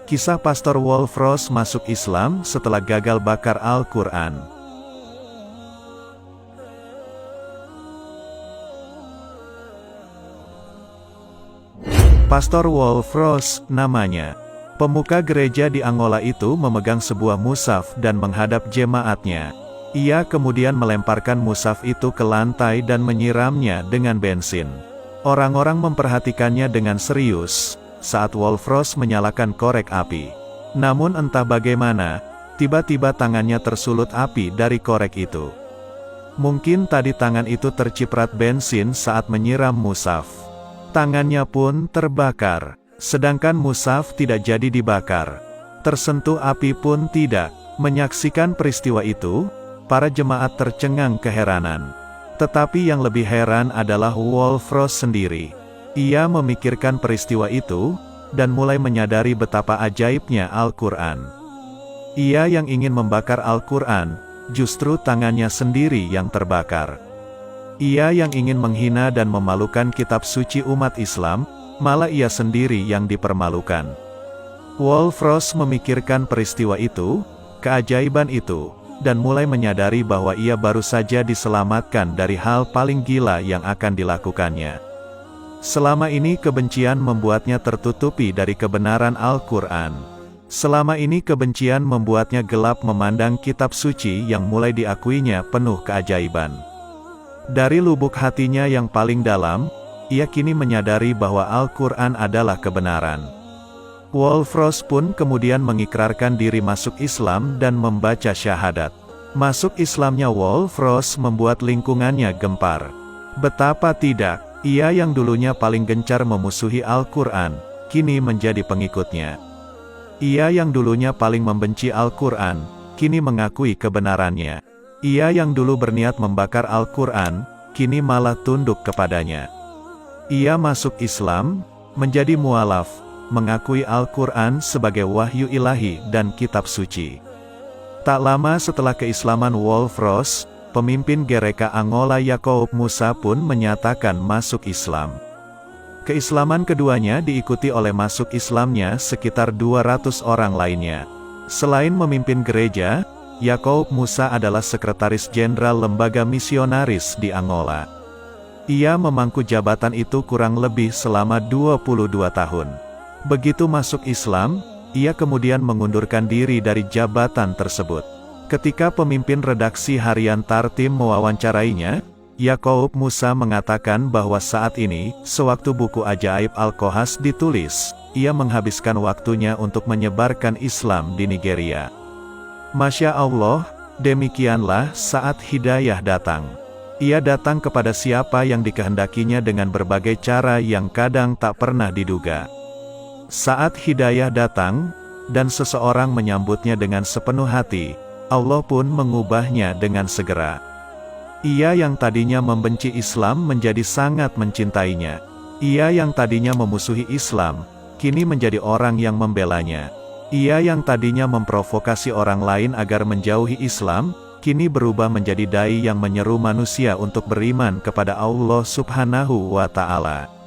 Kisah Pastor Walfross masuk Islam setelah gagal bakar Al-Quran. Pastor Walfross, namanya. Pemuka gereja di Angola itu memegang sebuah mushaf dan menghadap jemaatnya. Ia kemudian melemparkan mushaf itu ke lantai dan menyiramnya dengan bensin. Orang-orang memperhatikannya dengan serius saat Walfross menyalakan korek api. Namun entah bagaimana, tiba-tiba tangannya tersulut api dari korek itu. Mungkin tadi tangan itu terciprat bensin saat menyiram mushaf. Tangannya pun terbakar, sedangkan mushaf tidak jadi dibakar. Tersentuh api pun tidak. Menyaksikan peristiwa itu, para jemaat tercengang keheranan. Tetapi yang lebih heran adalah Walfross sendiri. Ia memikirkan peristiwa itu, dan mulai menyadari betapa ajaibnya Al-Quran. Ia yang ingin membakar Al-Quran, justru tangannya sendiri yang terbakar. Ia yang ingin menghina dan memalukan kitab suci umat Islam, malah ia sendiri yang dipermalukan. Walfross memikirkan peristiwa itu, keajaiban itu, dan mulai menyadari bahwa ia baru saja diselamatkan dari hal paling gila yang akan dilakukannya. Selama ini kebencian membuatnya tertutupi dari kebenaran Al-Quran. Selama ini kebencian membuatnya gelap memandang kitab suci yang mulai diakuinya penuh keajaiban. Dari lubuk hatinya yang paling dalam, ia kini menyadari bahwa Al-Quran adalah kebenaran. Walfross pun kemudian mengikrarkan diri masuk Islam dan membaca syahadat. Masuk Islamnya Walfross membuat lingkungannya gempar. Betapa tidak, ia yang dulunya paling gencar memusuhi Al-Quran, kini menjadi pengikutnya. Ia yang dulunya paling membenci Al-Quran, kini mengakui kebenarannya. Ia yang dulu berniat membakar Al-Quran, kini malah tunduk kepadanya. Ia masuk Islam, menjadi mualaf, mengakui Al-Quran sebagai wahyu ilahi dan kitab suci. Tak lama setelah keislaman Walfross, pemimpin Gereja Angola Yakoub Musa pun menyatakan masuk Islam. Keislaman keduanya diikuti oleh masuk Islamnya sekitar 200 orang lainnya. Selain memimpin gereja, Yakoub Musa adalah sekretaris jenderal lembaga misionaris di Angola. Ia memangku jabatan itu kurang lebih selama 22 tahun. Begitu masuk Islam, ia kemudian mengundurkan diri dari jabatan tersebut. Ketika pemimpin redaksi harian Tartim mewawancarainya, Yakoub Musa mengatakan bahwa saat ini, sewaktu buku Ajaib Al-Kohas ditulis, ia menghabiskan waktunya untuk menyebarkan Islam di Nigeria. Masya Allah, demikianlah saat hidayah datang. Ia datang kepada siapa yang dikehendakinya dengan berbagai cara yang kadang tak pernah diduga. Saat hidayah datang, dan seseorang menyambutnya dengan sepenuh hati, Allah pun mengubahnya dengan segera. Ia yang tadinya membenci Islam menjadi sangat mencintainya. Ia yang tadinya memusuhi Islam, kini menjadi orang yang membelanya. Ia yang tadinya memprovokasi orang lain agar menjauhi Islam, kini berubah menjadi dai yang menyeru manusia untuk beriman kepada Allah Subhanahu wa Ta'ala.